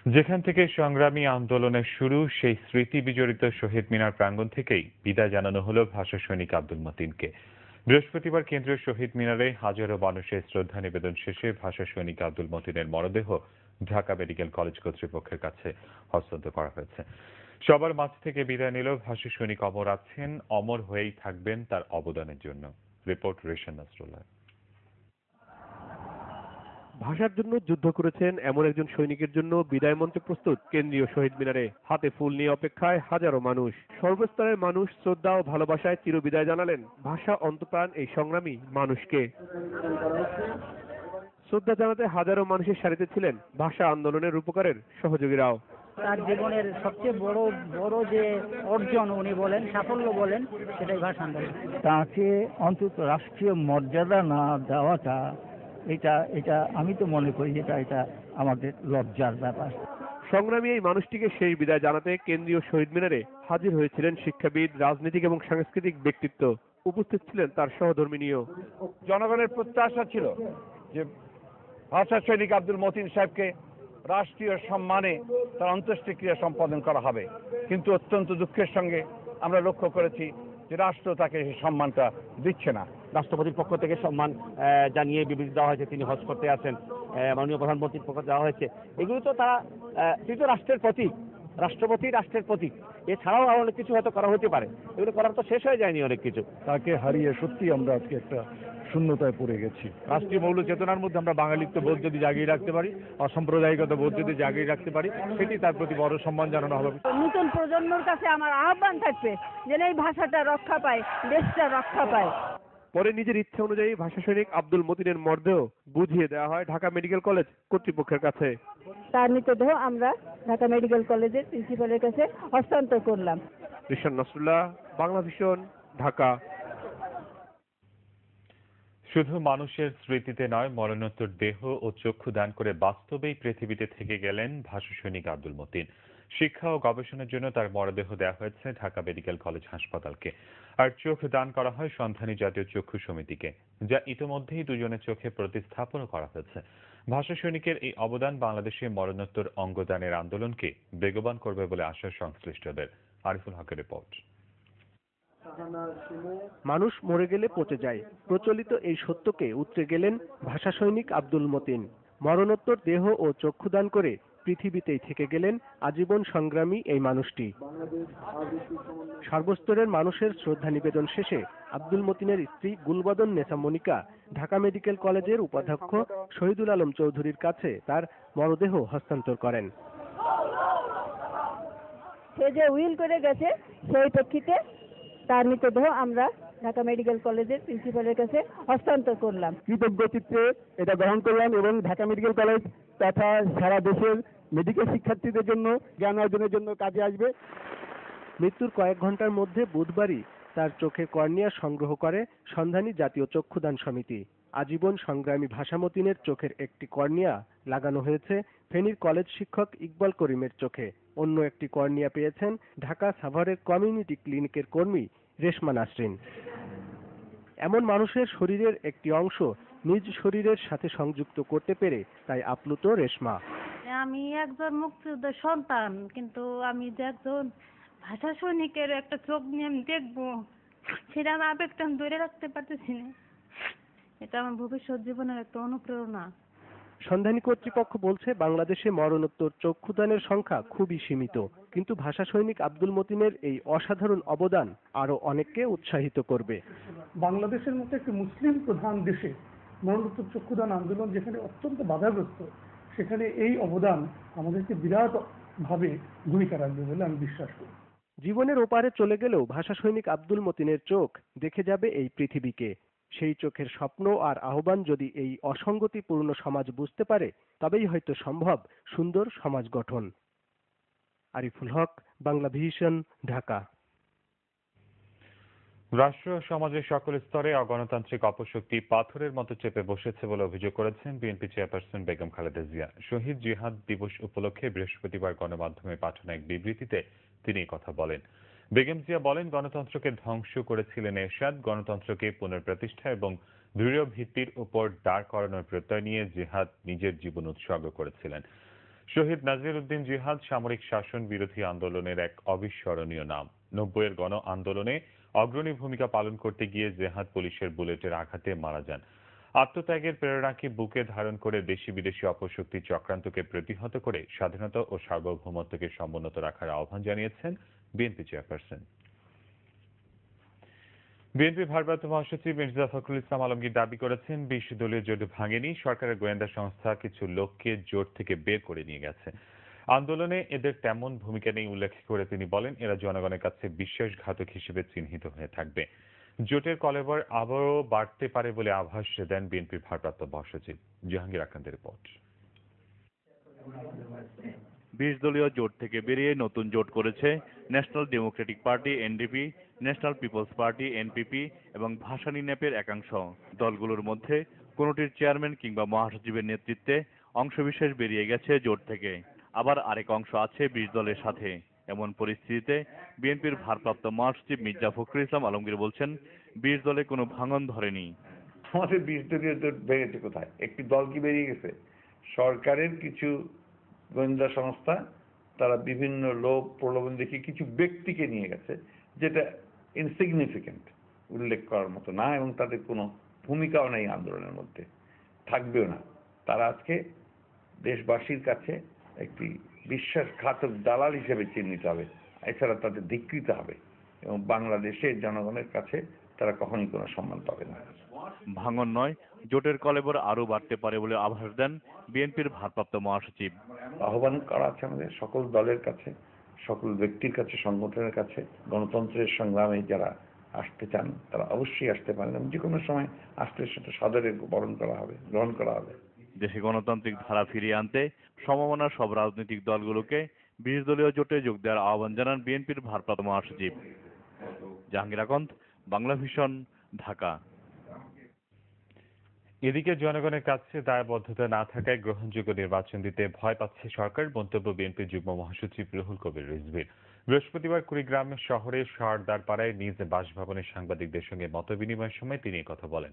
যেখান থেকে সংগ্রামী আন্দোলনের শুরু, সেই স্মৃতি বিজড়িত শহীদ মিনার প্রাঙ্গণ থেকেই বিদায় জানানো হলো ভাষা সৈনিক আব্দুল মতিনকে। বৃহস্পতিবার কেন্দ্রীয় শহীদ মিনারে হাজারো মানুষের শ্রদ্ধা নিবেদন শেষে ভাষা সৈনিক আব্দুল মতিনের মরদেহ ঢাকা মেডিকেল কলেজ কর্তৃপক্ষের কাছে হস্তান্তর করা হয়েছে। সবার মাঝ থেকে বিদায় নিল ভাষা সৈনিক। অমর আছেন, অমর হয়েই থাকবেন তার অবদানের জন্য। Report ration Nasrullah. ভাষার জন্য যুদ্ধ করেছেন এমন একজন সৈনিকের জন্য বিদায় মঞ্চ প্রস্তুত কেন্দ্রীয় শহীদ মিনারে। হাতে ফুল নিয়ে অপেক্ষায় হাজারো মানুষ। সর্বস্তরের মানুষ শ্রদ্ধা ও ভালোবাসায় চিরবিদায় জানালেন ভাষা অন্তপ্রাণ এই সংগ্রামী মানুষকে। শ্রদ্ধা জানাতে হাজারো মানুষের সারিতে ছিলেন ভাষা আন্দোলনের রূপকারের সহযোগীরাও। তার জীবনের সবচেয়ে বড় বড় যে অর্জন উনি বলেন, সাফল্য বলেন, সেটাই ভাষা আন্দোলন। তাকে অন্তত রাষ্ট্রীয় মর্যাদা না দেওয়াটা এটা আমি তো মনে করি এটা আমাদের লজ্জার ব্যাপার। সংগ্রামী এই মানুষটিকে সেই বিদায় জানাতে কেন্দ্রীয় শহীদ মিনারে হাজির হয়েছিলেন শিক্ষাবিদ, রাজনীতিক এবং সাংস্কৃতিক ব্যক্তিত্ব। উপস্থিত ছিলেন তার সহধর্মিণীও। জনগণের প্রত্যাশা ছিল যে ভাষা সৈনিক আব্দুল মতিন সাহেবকে রাষ্ট্রীয় সম্মানে তার অন্ত্যেষ্টিক্রিয়া সম্পাদন করা হবে, কিন্তু অত্যন্ত দুঃখের সঙ্গে আমরা লক্ষ্য করেছি যে রাষ্ট্র তাকে সেই সম্মানটা দিচ্ছে না। রাষ্ট্রপতির পক্ষ থেকে সম্মান জানিয়ে বিবৃতি দেওয়া হয়েছে, তিনি হজ করতে আসেন, মাননীয় প্রধানমন্ত্রীর পক্ষ দেওয়া হয়েছে। এগুলো তো তারা তিনি তো রাষ্ট্রের প্রতীক, রাষ্ট্রপতি রাষ্ট্রের প্রতীক। এছাড়াও আরো অনেক কিছু হয়তো করা হতে পারে, এগুলো করার তো শেষ হয়ে যায়নি অনেক কিছু। তাকে হারিয়ে সত্যি আমরা আজকে একটা শূন্যতায় পড়ে গেছি। রাষ্ট্রীয় মৌল চেতনার মধ্যে আমরা বাঙালিত্ব বোধ যদি জাগিয়ে রাখতে পারি, অসাম্প্রদায়িকতা বোধ যদি জাগিয়ে রাখতে পারি, সেটি তার প্রতি বড় সম্মান জানানো হবে। নতুন প্রজন্মের কাছে আমার আহ্বান থাকবে যেন এই ভাষাটা রক্ষা পায়, দেশটা রক্ষা পায়। পরে নিজের ইচ্ছা অনুযায়ী ভাষা সৈনিক আব্দুল মতিনের মরদেহ বুঝিয়ে দেওয়া হয় ঢাকা মেডিকেল কলেজ কর্তৃপক্ষের কাছে। তার মৃতদেহ আমরা ঢাকা মেডিকেল কলেজের প্রিন্সিপালের কাছে হস্তান্তর করলাম। Ration Nasrullah, Bangla vision, Dhaka. শুধু মানুষের স্মৃতিতে নয়, মরণোত্তর দেহ ও চক্ষু দান করে বাস্তবেই পৃথিবীতে থেকে গেলেন ভাষা সৈনিক আব্দুল মতিন। শিক্ষা ও গবেষণার জন্য তার মরদেহ দেওয়া হয়েছে ঢাকা মেডিকেল কলেজ হাসপাতালকে, আর চোখ দান করা হয় সন্ধানী জাতীয় চক্ষু সমিতিকে, যা ইতোমধ্যেই দুজনের চোখে প্রতিস্থাপনও করা হয়েছে। ভাষা সৈনিকের এই অবদান বাংলাদেশে মরণোত্তর অঙ্গদানের আন্দোলনকে বেগবান করবে বলে আশা সংশ্লিষ্টদের। আরিফুল হকের রিপোর্ট। মানুষ মরে গেলে পচে যায়, প্রচলিত এই সত্যকে উতরে গেলেন ভাষা সৈনিক আব্দুল মতিন। মরণোত্তর দেহ ও চক্ষুদান করে পৃথিবীতেই থেকে গেলেন আজীবন সংগ্রামী এই মানুষটি। সর্বস্তরের মানুষের শ্রদ্ধা নিবেদন শেষে আব্দুল মতিনের স্ত্রী গুলবদন নেসা মনিকা ঢাকা মেডিকেল কলেজের উপাধ্যক্ষ শহীদুল আলম চৌধুরীর কাছে তার মরদেহ হস্তান্তর করেন। সে যে উইল করে গেছে, সেই প্রেক্ষিতে তার মৃতদেহ আমরা ঢাকা মেডিকেল কলেজের প্রিন্সিপালের কাছে হস্তান্তর করলাম। কৃতজ্ঞচিত্তে এটা গ্রহণ করলাম এবং ঢাকা মেডিকেল কলেজ তথা সারা দেশের মেডিকেল শিক্ষার্থীদের জন্য জ্ঞান অর্জনের জন্য কাজে আসবে। মৃত্যুর কয়েক ঘন্টার মধ্যে বুধবারই তার চোখের কর্নিয়া সংগ্রহ করে সন্ধানী জাতীয় চক্ষুদান সমিতি। আজীবন সংগ্রামী ভাষা মতিনের চোখের একটি কর্নিয়া লাগানো হয়েছে ফেনীর কলেজ শিক্ষক ইকবাল করিমের চোখে। অন্য একটি কর্নিয়া পেয়েছেন ঢাকা সাভারের কমিউনিটি ক্লিনিকের কর্মী রেশমা নাসরিন। এমন মানুষের শরীরের একটি অংশ নিজ শরীরের সাথে সংযুক্ত করতে পেরে তাই আপ্লুত রেশমা। আমি একজন মুক্তিযোদ্ধার সন্তান, কিন্তু আমি যে একজন ভাষা সৈনিকের একটা চোখ নিয়ে আমি দেখবো, সেটা আমার আবেগটা আমি ধরে রাখতে পারতেছি না। এটা আমার ভবিষ্যৎ জীবনের একটা অনুপ্রেরণা। সন্ধানী কর্তৃপক্ষ বলছে বাংলাদেশে মরণোত্তর চক্ষুদানের সংখ্যা খুবই সীমিত, কিন্তু ভাষা সৈনিক আব্দুল মতিনের এই অসাধারণ অবদান আরো অনেককে উৎসাহিত করবে। বাংলাদেশের মতো একটি মুসলিম প্রধান দেশে মরণোত্তর চক্ষুদান আন্দোলন যেখানে অত্যন্ত বাধাগ্রস্ত, সেখানে এই অবদান আমাদেরকে বিরাট ভাবে ভূমিকা রাখবে বলে আমি বিশ্বাস করি। জীবনের ওপারে চলে গেলেও ভাষা সৈনিক আব্দুল মতিনের চোখ দেখে যাবে এই পৃথিবীকে। সেই চোখের স্বপ্ন আর আহ্বান যদি এই অসঙ্গতিপূর্ণ সমাজ বুঝতে পারে, তবেই হয়তো সম্ভব সুন্দর সমাজ গঠন। আরিফুল হক, বাংলা ভিশন, ঢাকা। রাষ্ট্র সমাজের সকল স্তরে অগণতান্ত্রিক অপশক্তি পাথরের মতো চেপে বসেছে বলে অভিযোগ করেছেন বিএনপি চেয়ারপারসন বেগম খালেদা জিয়া। শহীদ জিহাদ দিবস উপলক্ষে বৃহস্পতিবার গণমাধ্যমে পাঠানো এক বিবৃতিতে তিনি এই কথা বলেন। বেগম জিয়া বলেন, গণতন্ত্রকে ধ্বংস করেছিলেন এরশাদ। গণতন্ত্রকে পুনঃপ্রতিষ্ঠা এবং দৃঢ় ভিত্তির উপর দাঁড় করানোর প্রত্যয় নিয়ে জিহাদ নিজের জীবন উৎসর্গ করেছিলেন। শহীদ নাজির উদ্দিন জিহাদ সামরিক শাসন বিরোধী আন্দোলনের এক অবিস্মরণীয় নাম। 90-এর গণ আন্দোলনে অগ্রণী ভূমিকা পালন করতে গিয়ে জেহাদ পুলিশের বুলেটের আঘাতে মারা যান। আত্মত্যাগের প্রেরণাকে বুকে ধারণ করে দেশি বিদেশি অপশক্তি চক্রান্তকে প্রতিহত করে স্বাধীনতা ও সার্বভৌমত্বকে সমুন্নত রাখার আহ্বান জানিয়েছেন বিএনপি চেয়ারপারসন। বিএনপি ভারপ্রাপ্ত মহাসচিব মির্জা ফখরুল ইসলাম আলমগীর দাবি করেছেন 20 দলীয় জোট ভাঙেনি, সরকারের গোয়েন্দা সংস্থা কিছু লোককে জোট থেকে বের করে নিয়ে গেছে। আন্দোলনে এদের তেমন ভূমিকা নেই উল্লেখ করে তিনি বলেন, এরা জনগণের কাছে বিশ্বাসঘাতক হিসেবে চিহ্নিত হয়ে থাকবে। জোটের কলেবর আবারও বাড়তে পারে বলে আভাস দেন বিএনপির ভারপ্রাপ্ত মহাসচিব। জাহাঙ্গীর আক্রান্তের রিপোর্ট। 20 দলীয় জোট থেকে বেরিয়ে নতুন জোট করেছে national democratic party NDP, national people's party NPP এবং ভাসানী ন্যাপের একাংশ। দলগুলোর মধ্যে কোনোটির চেয়ারম্যান কিংবা মহাসচিবের নেতৃত্বে অংশবিশেষ বেরিয়ে গেছে জোট থেকে, আবার আরেক অংশ আছে 20 দলের সাথে। এমন পরিস্থিতিতে বিএনপির ভারপ্রাপ্ত মহাসচিব মির্জা ফখরুল ইসলাম আলমগীর বলছেন, 20 দলে কোনো ভাঙন ধরেনি। আমাদের 20 দলীয় জোট ভেঙেছে কোথায়? একটি দল কি বেরিয়ে গেছে? সরকারের কিছু গোয়েন্দা সংস্থা তারা বিভিন্ন লোভ প্রলোভন দেখিয়ে কিছু ব্যক্তিকে নিয়ে গেছে, যেটা ইনসিগনিফিকেন্ট, উল্লেখ করার মতো না, এবং তাদের কোনো ভূমিকাও নেই আন্দোলনের মধ্যে, থাকবেও না। তারা আজকে দেশবাসীর কাছে একটি বিশ্বাসঘাতক দালাল হিসেবে চিহ্নিত হবে, এছাড়া তাদের ধিক্কৃত হবে, এবং বাংলাদেশের জনগণের কাছে তারা কখনোই কোনো সম্মান পাবে না। ভাঙন নয়, জোটের কলেবর আরো বাড়তে পারে বলে আভাস দেন বিএনপির ভারপ্রাপ্ত মহাসচিব। আহ্বান করা আছে আমাদের সকল দলের কাছে, সকল ব্যক্তির কাছে, সংগঠনের কাছে, গণতন্ত্রের সংগ্রামে যারা আসতে চান তারা অবশ্যই আসতে পারেন, এবং যে কোনো সময় আসলে সেটা সাদরে গ্রহণ করা হবে। দেশে গণতান্ত্রিক ধারা ফিরিয়ে আনতে সমমনা সব রাজনৈতিক দলগুলোকে 20 দলীয় জোটে যোগ দেওয়ার আহ্বান জানান বিএনপির ভারপ্রাপ্ত মহাসচিব। জাহাঙ্গীর আকন্দ, বাংলা ভিশন, ঢাকা। এদিকে জনগণের কাছে দায়বদ্ধতা না থাকায় গ্রহণযোগ্য নির্বাচন দিতে ভয় পাচ্ছে সরকার, মন্তব্য বিএনপির যুগ্ম মহাসচিব রুহুল কবির রিজভীর। বৃহস্পতিবার কুড়িগ্রাম শহরের সরদারপাড়ায় নিজ বাসভবনে সাংবাদিকদের সঙ্গে মতবিনিময়ের সময় তিনি কথা বলেন।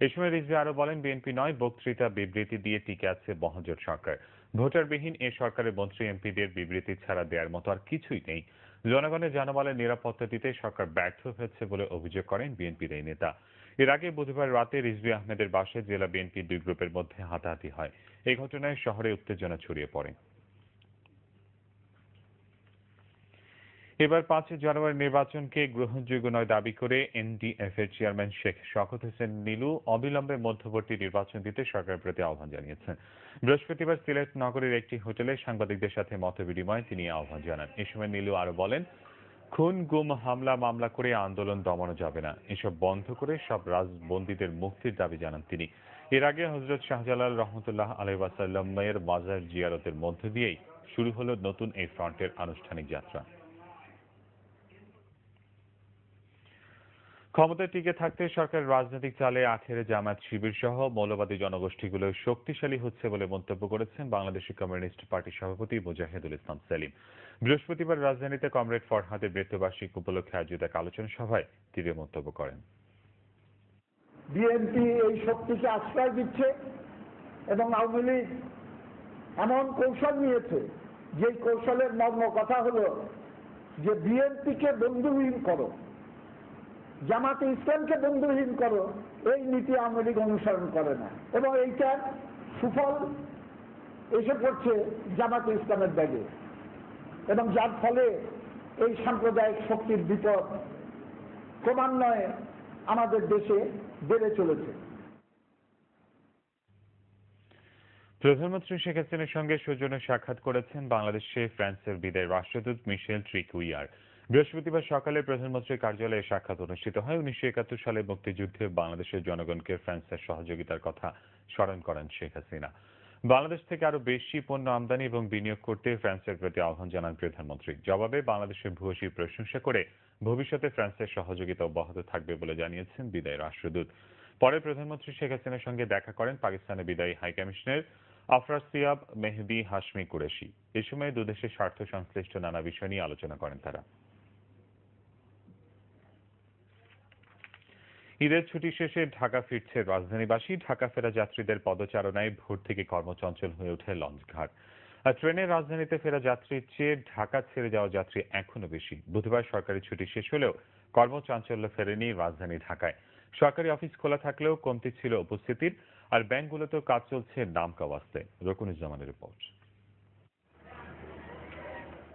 এই সময় রিজভী আরো বলেন, বিএনপি নয়, বক্তৃতা বিবৃতি দিয়ে টিকে আছে মহাজোট সরকার। ভোটারবিহীন এ সরকারের মন্ত্রী এমপিদের বিবৃতি ছাড়া দেওয়ার মতো আর কিছুই নেই। জনগণের জানমালের নিরাপত্তা দিতে সরকার ব্যর্থ হয়েছে বলে অভিযোগ করেন বিএনপির এই নেতা। এর আগে বুধবার রাতে রিজভী আহমেদের বাসায় জেলা বিএনপির দুই গ্রুপের মধ্যে হাতাহাতি হয়। এই ঘটনায় শহরে উত্তেজনা ছড়িয়ে পড়ে। এবার 5 জানুয়ারি নির্বাচনকে গ্রহণযোগ্য নয় দাবি করে এনডিএফ এর চেয়ারম্যান শেখ শওকত হোসেন নীলু অবিলম্বে মধ্যবর্তী নির্বাচন দিতে সরকারের প্রতি আহ্বান জানিয়েছেন। বৃহস্পতিবার সিলেট নগরের একটি হোটেলে সাংবাদিকদের সাথে মতবিনিময়ে তিনি আহ্বান জানান। এ সময় নীলু আরো বলেন, খুন, গুম, হামলা, মামলা করে আন্দোলন দমানো যাবে না, এসব বন্ধ করে সব রাজবন্দীদের মুক্তির দাবি জানান তিনি। এর আগে হযরত শাহজালাল রহমতুল্লাহ আলাইহি ওয়াসাল্লামের মাজার জিয়ারতের মধ্য দিয়েই শুরু হলো নতুন এই ফ্রন্টের আনুষ্ঠানিক যাত্রা। ক্ষমতায় টিকে থাকতে সরকারের রাজনৈতিক চালে আখেরে জামায়াত শিবির সহ মৌলবাদী জনগোষ্ঠীগুলো শক্তিশালী হচ্ছে বলে মন্তব্য করেছেন বাংলাদেশ কমিউনিস্ট পার্টির সভাপতি মুজাহিদুল ইসলাম সেলিম। বৃহস্পতিবার রাজধানীতে কমরেড ফরহাদের মৃত্যুবার্ষিকী উপলক্ষে আয়োজিত এক আলোচনা সভায় তিনি মন্তব্য করেন। বিএনপি এই শক্তিকে আশ্রয় দিচ্ছে এবং আওয়ামী লীগ এমন কৌশল নিয়েছে যে কৌশলের মর্ম কথা হলো যে বিএনপিকে বন্ধুহীন করো, জামাতে ইসলামকে বন্ধুহীন করো, এই নীতি আওয়ামী লীগ অনুসরণ করে না, এবং এইটার সুফল এসে পড়ছে জামাতে ইসলামের ব্যাগে, এবং যার ফলে এই সাম্প্রদায়িক শক্তির বিপদ ক্রমান্বয়ে আমাদের দেশে বেড়ে চলেছে। প্রধানমন্ত্রী শেখ হাসিনার সঙ্গে সৌজন্য সাক্ষাৎ করেছেন বাংলাদেশে ফ্রান্সের বিদায়ী রাষ্ট্রদূত মিশেল ট্রিকুইয়ার। বৃহস্পতিবার সকালে প্রধানমন্ত্রীর কার্যালয়ে সাক্ষাৎ অনুষ্ঠিত হয়। 1971 সালে মুক্তিযুদ্ধে বাংলাদেশের জনগণকে ফ্রান্সের সহযোগিতার কথা স্মরণ করেন শেখ হাসিনা। বাংলাদেশ থেকে আরো বেশি পণ্য আমদানি এবং বিনিয়োগ করতে ফ্রান্সের প্রতি আহ্বান জানান প্রধানমন্ত্রী। জবাবে বাংলাদেশের ভূয়সী প্রশংসা করে ভবিষ্যতে ফ্রান্সের সহযোগিতা অব্যাহত থাকবে বলে জানিয়েছেন বিদায়ী রাষ্ট্রদূত। পরে প্রধানমন্ত্রী শেখ হাসিনার সঙ্গে দেখা করেন পাকিস্তানের বিদায়ী হাইকমিশনার আফরাসিয়াব মেহেদি হাশমি কুরেশি। এ সময় দুদেশের স্বার্থ সংশ্লিষ্ট নানা বিষয় নিয়ে আলোচনা করেন তারা। ঈদের ছুটি শেষে ঢাকা ফিরছে রাজধানীবাসী। ঢাকা ফেরা যাত্রীদের পদচারণায় ভোর থেকে কর্মচঞ্চল হয়ে ওঠে লঞ্চঘাট। আর ট্রেনে রাজধানীতে ফেরা যাত্রীর চেয়ে ঢাকা ছেড়ে যাওয়া যাত্রী এখনো বেশি। বুধবার সরকারি ছুটি শেষ হলেও কর্মচাঞ্চল্য ফেরেনি রাজধানী ঢাকায়। সরকারি অফিস খোলা থাকলেও কমতি ছিল উপস্থিতির, আর ব্যাংকগুলোতেও কাজ চলছে নামকা ওয়াস্তে। রকুনুজ্জামানের রিপোর্ট।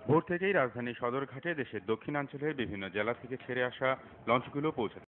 ভোর থেকেই রাজধানী সদরঘাটে দেশের দক্ষিণাঞ্চলের বিভিন্ন জেলা থেকে ছেড়ে আসা লঞ্চগুলো পৌঁছে